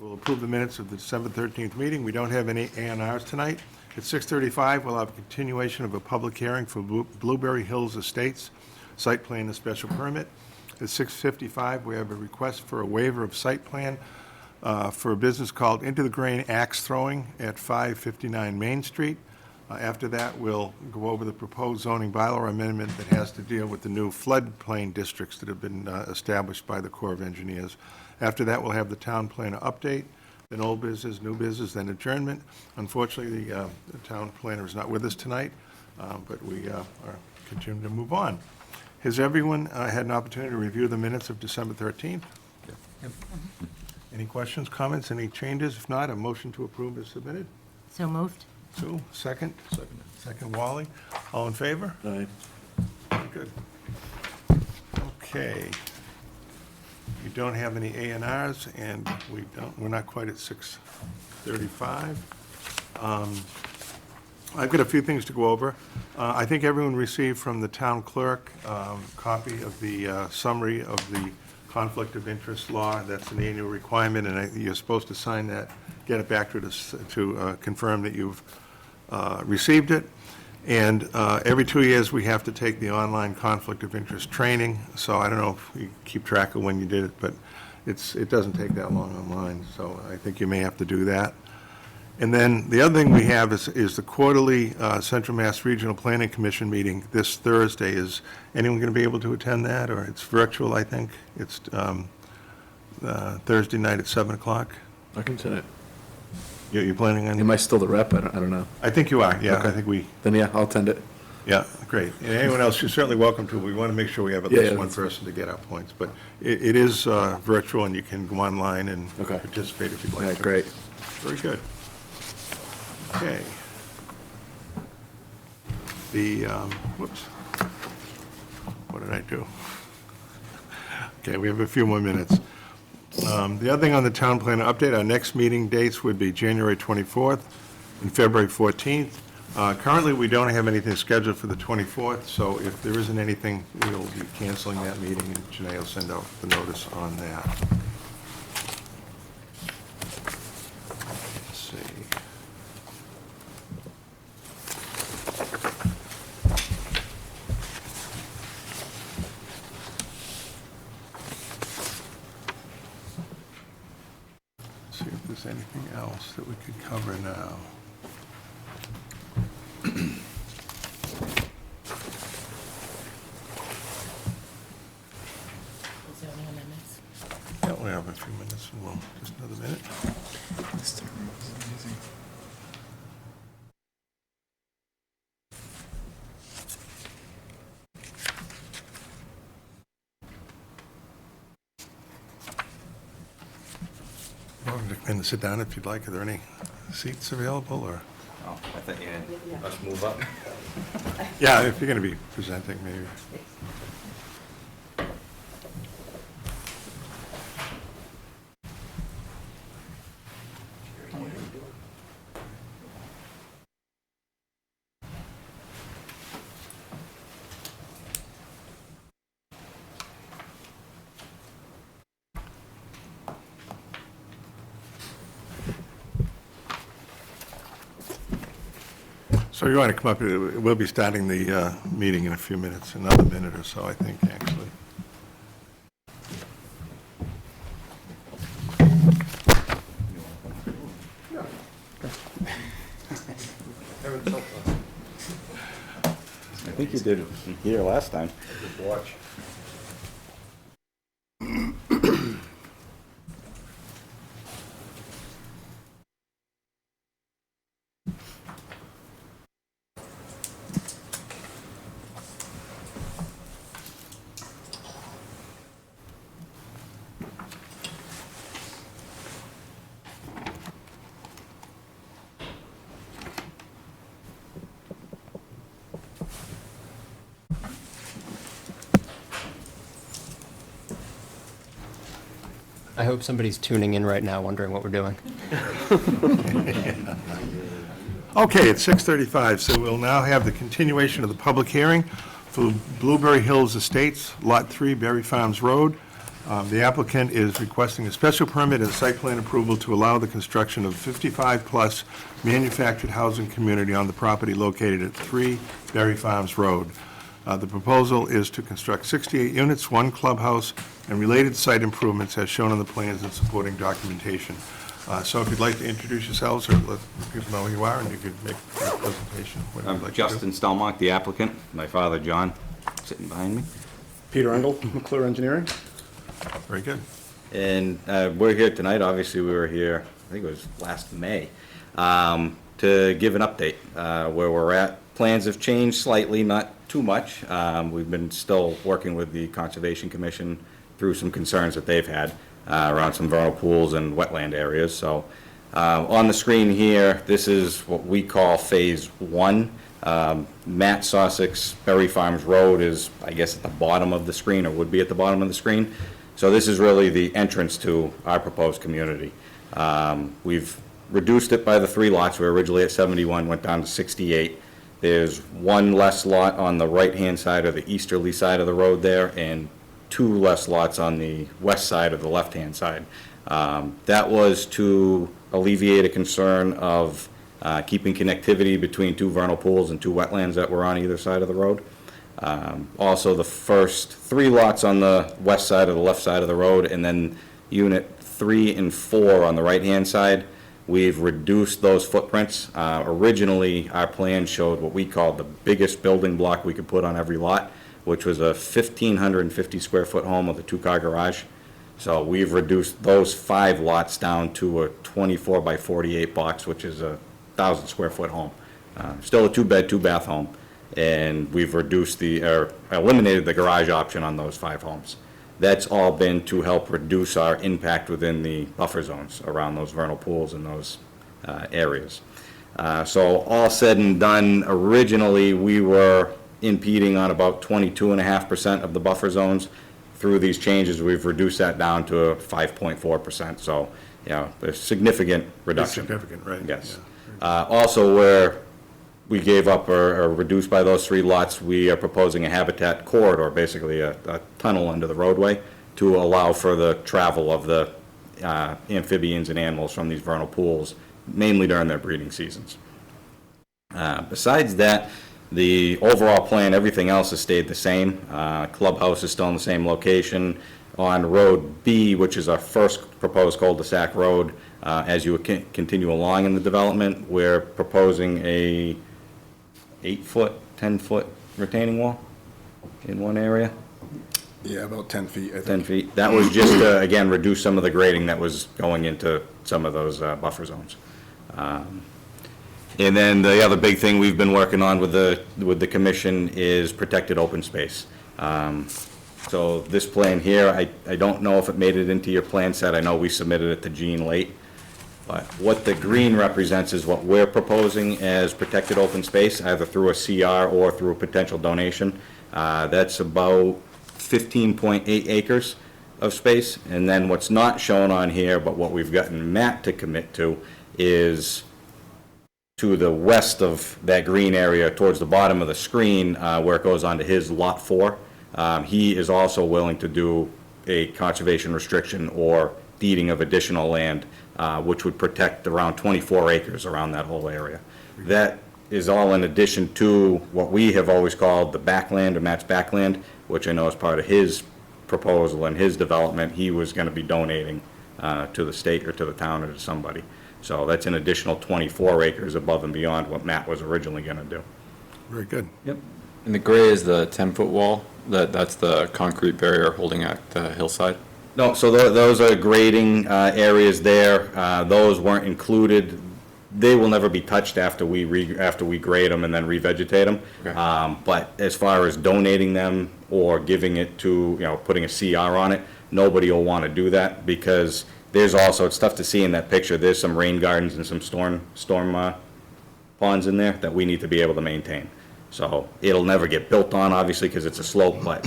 We'll approve the minutes of the December 13th meeting. We don't have any A&Rs tonight. At 6:35, we'll have a continuation of a public hearing for Blueberry Hills Estates, site plan and special permit. At 6:55, we have a request for a waiver of site plan for a business called Into the Grain Axe Throwing at 559 Main Street. After that, we'll go over the proposed zoning bylaw amendment that has to deal with the new floodplain districts that have been established by the Corps of Engineers. After that, we'll have the town planner update, then old business, new business, then adjournment. Unfortunately, the town planner is not with us tonight, but we are continuing to move on. Has everyone had an opportunity to review the minutes of December 13th? Yep. Any questions, comments, any changes? If not, a motion to approve is submitted. So moved. Sue, second? Second. Second, Wally. All in favor? Aye. Very good. Okay. We don't have any A&Rs, and we're not quite at 6:35. I've got a few things to go over. I think everyone received from the town clerk copy of the summary of the conflict of interest law. That's an annual requirement, and you're supposed to sign that, get it back to us to confirm that you've received it. And every 2 years, we have to take the online conflict of interest training. So I don't know if you keep track of when you did it, but it doesn't take that long online. So I think you may have to do that. And then the other thing we have is the quarterly Central Mass Regional Planning Commission meeting this Thursday. Is anyone going to be able to attend that? Or it's virtual, I think. It's Thursday night at 7 o'clock. I can attend it. You're planning on? Am I still the rep? I don't know. I think you are, yeah. Okay. I think we, Then, yeah, I'll attend it. yeah, great. And anyone else, you're certainly welcome to. We want to make sure we have at Yeah, least yeah, one that's person to get our points. But it is virtual, and you can go online and Okay. participate if you'd like Yeah, to. great. Very good. Okay. The, whoops. What did I do? Okay, we have a few more minutes. The other thing on the town planner update, our next meeting dates would be January 24th and February 14th. Currently, we don't have anything scheduled for the 24th, so if there isn't anything, we'll be canceling that meeting, and Janae will send out the notice on that. Let's see. See if there's anything else that we could cover now. Zoning amendments. Yeah, we have a few minutes, and we'll, just another minute. Welcome to come in and sit down if you'd like. Are there any seats available, or? Oh, I thought you had us move up. Yeah, if you're going to be presenting, maybe. So you want to come up, we'll be starting the meeting in a few minutes, another minute or so, I think, actually. I think you did here last time. Watch. I hope somebody's tuning in right now wondering what we're doing. Okay, it's 6:35, so we'll now have the continuation of the public hearing for Blueberry Hills Estates, Lot 3, Berry Farms Road. The applicant is requesting a special permit and site plan approval to allow the construction of 55-plus manufactured housing community on the property located at 3 Berry Farms Road. The proposal is to construct 68 units, 1 clubhouse, and related site improvements as shown on the plans and supporting documentation. So if you'd like to introduce yourselves or let people know who you are, and you could make a presentation. What you'd I'm like to do. Justin Stelmach, the applicant. My father, John, sitting behind me. Peter Engel, McClure Engineering. Very good. And we're here tonight, obviously we were here, I think it was last May, to give an update where we're at. Plans have changed slightly, not too much. We've been still working with the Conservation Commission through some concerns that they've had around some vernal pools and wetland areas. So on the screen here, this is what we call Phase 1. Matt Sussex, Berry Farms Road is, I guess, at the bottom of the screen, or would be at the bottom of the screen. So this is really the entrance to our proposed community. We've reduced it by the 3 lots. We were originally at 71, went down to 68. There's 1 less lot on the right-hand side or the easterly side of the road there, and 2 less lots on the west side or the left-hand side. That was to alleviate a concern of keeping connectivity between 2 vernal pools and 2 wetlands that were on either side of the road. Also, the first 3 lots on the west side or the left side of the road, and then unit 3 and 4 on the right-hand side, we've reduced those footprints. Originally, our plan showed what we called the biggest building block we could put on every lot, which was a 1,550 square foot home with a 2-car garage. So we've reduced those 5 lots down to a 24 by 48 box, which is a 1,000 square foot home. Still a 2-bed, 2-bath home. And we've reduced eliminated the garage option on those 5 homes. That's all been to help reduce our impact within the buffer zones around those vernal pools and those areas. So all said and done, originally we were impeding on about 22.5% of the buffer zones. Through these changes, we've reduced that down to 5.4%. So, a significant reduction. Significant, right? Yes. Yeah. Also, where we gave up or reduced by those 3 lots, we are proposing a habitat corridor, basically a tunnel under the roadway, to allow for the travel of the amphibians and animals from these vernal pools, mainly during their breeding seasons. Besides that, the overall plan, everything else has stayed the same. Clubhouse is still in the same location. On Road B, which is our first proposed cul-de-sac road, as you continue along in the development, we're proposing a 8-foot, 10-foot retaining wall in one area. Yeah, about 10 feet, I think. 10 feet. That was just to, again, reduce some of the grading that was going into some of those buffer zones. And then the other big thing we've been working on with the commission is protected open space. So this plan here, I don't know if it made it into your plan set. I know we submitted it to Gene late. But what the green represents is what we're proposing as protected open space, either through a CR or through a potential donation. That's about 15.8 acres of space. And then what's not shown on here, but what we've gotten Matt to commit to, is to the west of that green area, towards the bottom of the screen, where it goes onto his Lot 4. He is also willing to do a conservation restriction or deeding of additional land, which would protect around 24 acres around that whole area. That is all in addition to what we have always called the backland, or Matt's backland, which I know is part of his proposal and his development. He was going to be donating to the state or to the town or to somebody. So that's an additional 24 acres above and beyond what Matt was originally going to do. Very good. Yep. And the gray is the 10-foot wall, that's the concrete barrier holding at the hillside? No, so those are grading areas there. Those weren't included. They will never be touched after we grade them and then revegetate them. Okay. But as far as donating them or giving it to, putting a CR on it, nobody will want to do that, because there's also, it's tough to see in that picture, there's some rain gardens and some storm ponds in there that we need to be able to maintain. So it'll never get built on, obviously, because it's a slope, but.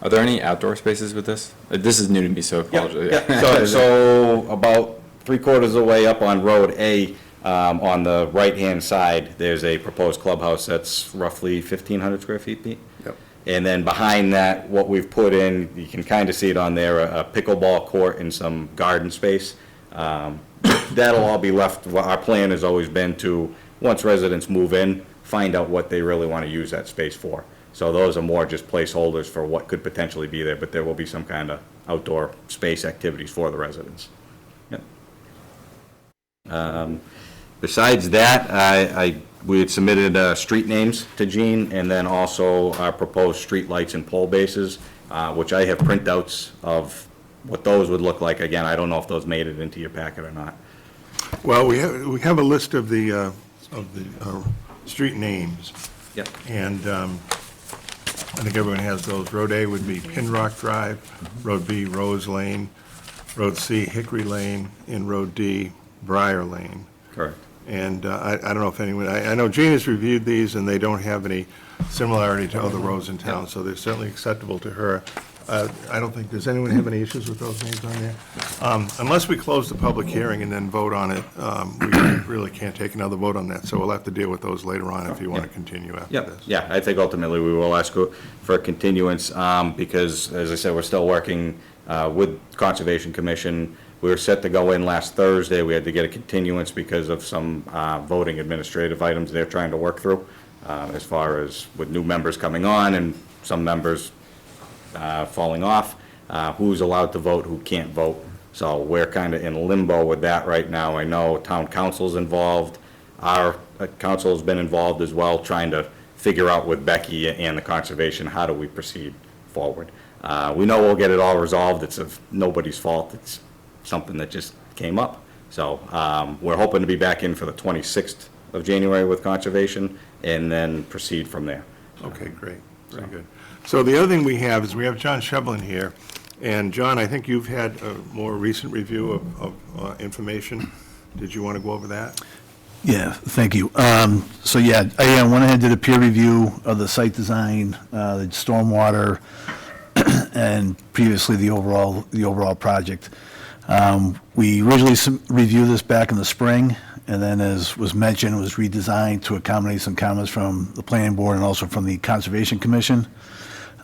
Are there any outdoor spaces with this? This is new to me, so apologize. Yeah. So about 3/4 of the way up on Road A, on the right-hand side, there's a proposed clubhouse that's roughly 1,500 square feet, Pete? Yep. And then behind that, what we've put in, you can kind of see it on there, a pickleball court and some garden space. That'll all be left, our plan has always been to, once residents move in, find out what they really want to use that space for. So those are more just placeholders for what could potentially be there, but there will be some kind of outdoor space activities for the residents. Yep. Besides that, we had submitted street names to Gene, and then also our proposed street lights and pole bases, which I have printouts of what those would look like. Again, I don't know if those made it into your packet or not. Well, we have a list of the street names, Yep. and I think everyone has those. Road A would be Pinrock Drive, Road B, Rose Lane, Road C, Hickory Lane, and Road D, Briar Lane. Correct. And I don't know if anyone, I know Jane has reviewed these, and they don't have any similarity to other roads in town, so they're certainly acceptable to her. I don't think, does anyone have any issues with those names on there? Unless we close the public hearing and then vote on it, we really can't take another vote on that, so we'll have to deal with those later on if you want to continue after Yep, this. yeah, I think ultimately we will ask for a continuance, because, as I said, we're still working with Conservation Commission. We were set to go in last Thursday, we had to get a continuance because of some voting administrative items they're trying to work through, as far as with new members coming on and some members falling off, who's allowed to vote, who can't vote. So we're kind of in limbo with that right now. I know town council's involved, our council's been involved as well, trying to figure out with Becky and the conservation, how do we proceed forward. We know we'll get it all resolved, it's of nobody's fault, it's something that just came up. So we're hoping to be back in for the 26th of January with conservation, and then proceed from there. Okay, great, very good. So the other thing we have is we have John Shevlin here, and John, I think you've had a more recent review of information. Did you want to go over that? Yeah, thank you. So yeah, I went ahead and did a peer review of the site design, the stormwater, and previously the overall project. We originally reviewed this back in the spring, and then, as was mentioned, it was redesigned to accommodate some comments from the planning board and also from the Conservation Commission.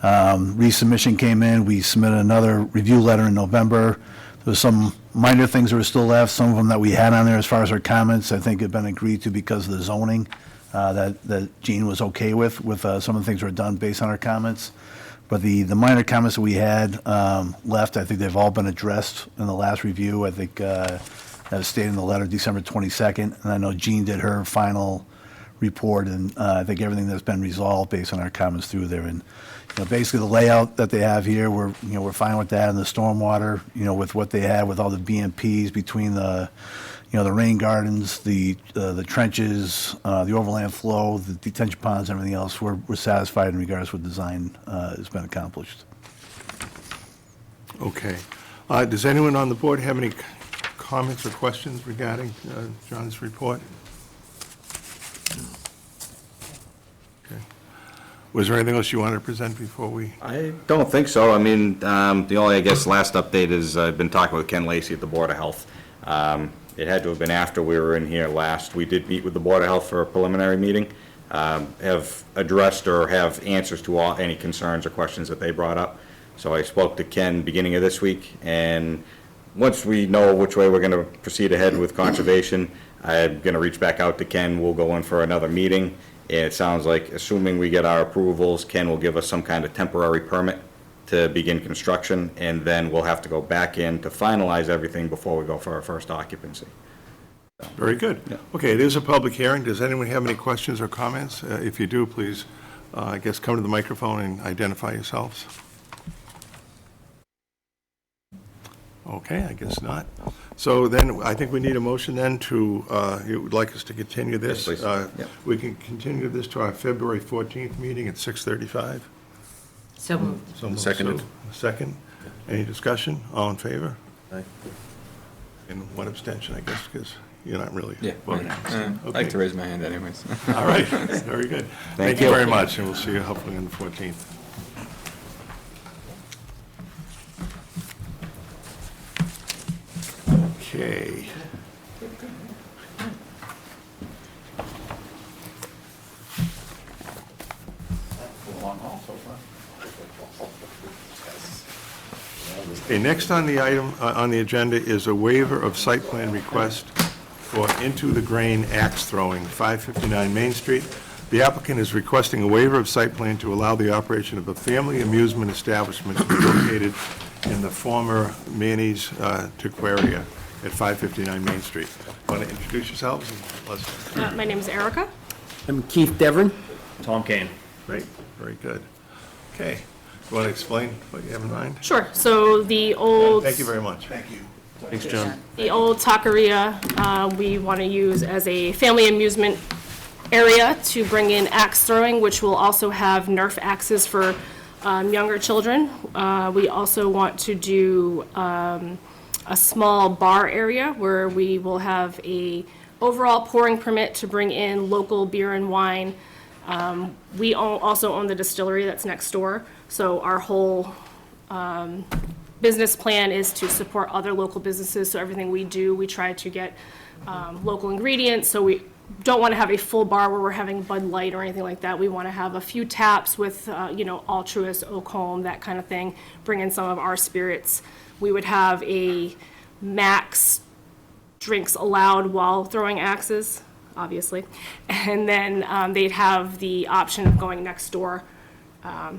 Resubmission came in. We submitted another review letter in November. There was some minor things that were still left, some of them that we had on there as far as our comments, I think had been agreed to because of the zoning, that Gene was okay with some of the things that were done based on our comments. But the minor comments that we had left, I think they've all been addressed in the last review. I think, as stated in the letter, December 22nd, and I know Jean did her final report, and I think everything that's been resolved based on our comments through there. And basically the layout that they have here, we're fine with that, and the stormwater, with what they have with all the BMPs between the the rain gardens, the trenches, the overland flow, the detention ponds, everything else. We're satisfied in regards to what design has been accomplished. Okay. Does anyone on the board have any comments or questions regarding John's report? Okay. Was there anything else you wanted to present before we? I don't think so. I mean, the only, I guess, last update is I've been talking with Ken Lacy at the Board of Health. It had to have been after we were in here last. We did meet with the Board of Health for a preliminary meeting, have addressed or have answers to any concerns or questions that they brought up. So I spoke to Ken beginning of this week, and once we know which way we're going to proceed ahead with conservation, I'm going to reach back out to Ken. We'll go in for another meeting. And it sounds like, assuming we get our approvals, Ken will give us some kind of temporary permit to begin construction, and then we'll have to go back in to finalize everything before we go for our first occupancy. Very good. Yeah. Okay, it is a public hearing. Does anyone have any questions or comments? If you do, please, I guess, come to the microphone and identify yourselves. Okay, I guess not. So then, I think we need a motion then to, you would like us to continue this? Yes, please. Yep. We can continue this to our February 14th meeting at 6:35. So moved. So moved. Seconded. Second. Any discussion? All in favor? Aye. And one abstention, I guess, because you're not really Yeah. voting. I like to raise my hand anyways. All right, very good. Thank you very much, and we'll see you hopefully on the 14th. Okay. Long haul so far. Okay, next on the item, on the agenda is a waiver of site plan request for Into the Grain axe throwing, 559 Main Street. The applicant is requesting a waiver of site plan to allow the operation of a family amusement establishment to be located in the former Manny's Taquaria at 559 Main Street. Want to introduce yourselves? My name is Erica. I'm Keith Devon. Tom Kane. Great, very good. Okay, you want to explain what you have in mind? Sure. So the old, Thank you very much. Thank you. Thanks, John. the old taqueria, we want to use as a family amusement area to bring in axe throwing, which will also have Nerf axes for younger children. We also want to do a small bar area where we will have a overall pouring permit to bring in local beer and wine. We also own the distillery that's next door, so our whole business plan is to support other local businesses. So everything we do, we try to get local ingredients. So we don't want to have a full bar where we're having Bud Light or anything like that. We want to have a few taps with, Altruist, Oak Home, that kind of thing. Bring in some of our spirits. We would have a max drinks allowed while throwing axes, obviously. And then they'd have the option of going next door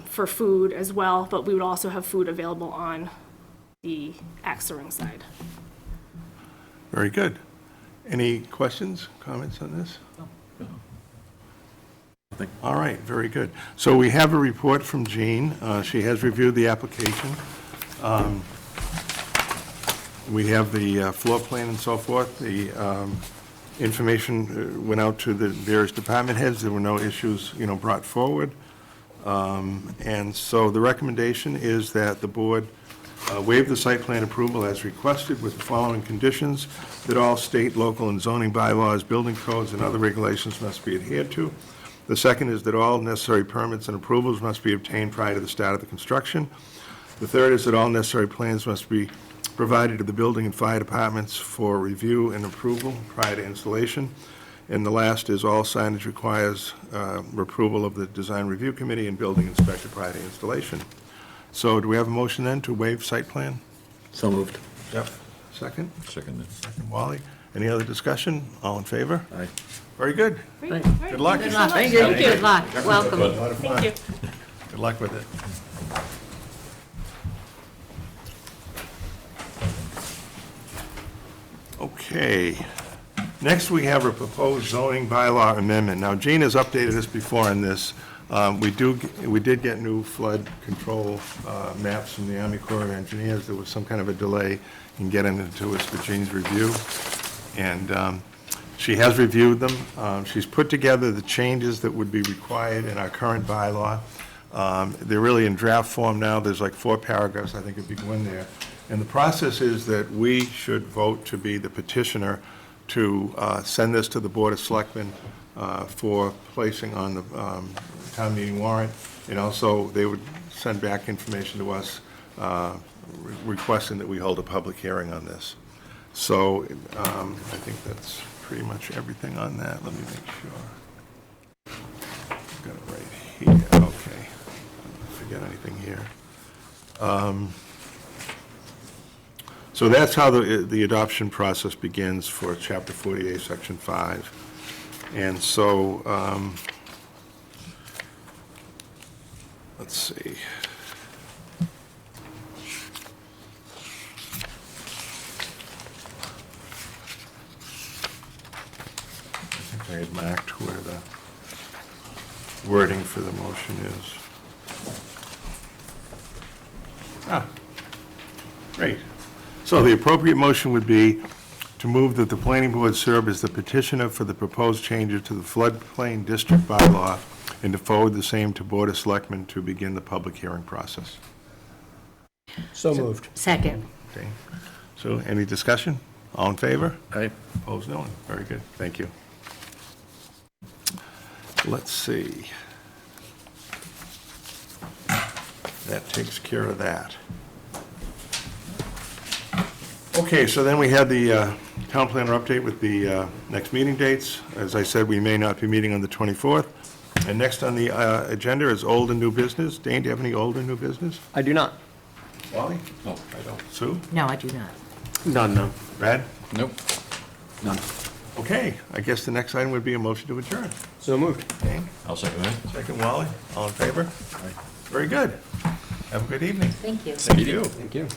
for food as well, but we would also have food available on the axe throwing side. Very good. Any questions, comments on this? All right, very good. So we have a report from Jean. She has reviewed the application. We have the floor plan and so forth. The information went out to the various department heads. There were no issues, brought forward. And so the recommendation is that the board waive the site plan approval as requested with the following conditions: that all state, local, and zoning bylaws, building codes, and other regulations must be adhered to. The second is that all necessary permits and approvals must be obtained prior to the start of the construction. The third is that all necessary plans must be provided to the building and fire departments for review and approval prior to installation. And the last is all signage requires approval of the design review committee and building inspector prior to installation. So do we have a motion then to waive site plan? So moved. Jeff, second? Second. Second, Wally. Any other discussion? All in favor? Aye. Very good. Great. Good luck. Good luck. Good luck. Welcome. A lot of fun. Thank you. Good luck with it. Okay. Next, we have a proposed zoning bylaw amendment. Now, Jean has updated us before on this. We did get new flood control maps from the Army Corps of Engineers. There was some kind of a delay in getting them to us for Jean's review. And she has reviewed them. She's put together the changes that would be required in our current bylaw. They're really in draft form now. There's like 4 paragraphs, I think, if you go in there. And the process is that we should vote to be the petitioner to send this to the Board of Selectmen for placing on the town meeting warrant. And also, they would send back information to us requesting that we hold a public hearing on this. So I think that's pretty much everything on that. Let me make sure. I've got it right here. Okay. Don't forget anything here. So that's how the adoption process begins for Chapter 48, Section 5. And so, let's see. I think I had marked where the wording for the motion is. Great. So the appropriate motion would be to move that the planning board serve as the petitioner for the proposed changes to the floodplain district bylaw and to forward the same to Board of Selectmen to begin the public hearing process. So moved. Second. Okay. So any discussion? All in favor? Aye. Opposed? No one. Very good. Thank you. Let's see. That takes care of that. Okay, so then we had the town planner update with the next meeting dates. As I said, we may not be meeting on the 24th. And next on the agenda is old and new business. Dane, do you have any old and new business? I do not. Wally? No, I don't. Sue? No, I do not. None, no. Brad? Nope. None. Okay, I guess the next item would be a motion to adjourn. So moved. Dane? I'll second that. Second, Wally? All in favor? Very good. Have a good evening. Thank you. Thank you. Thank you.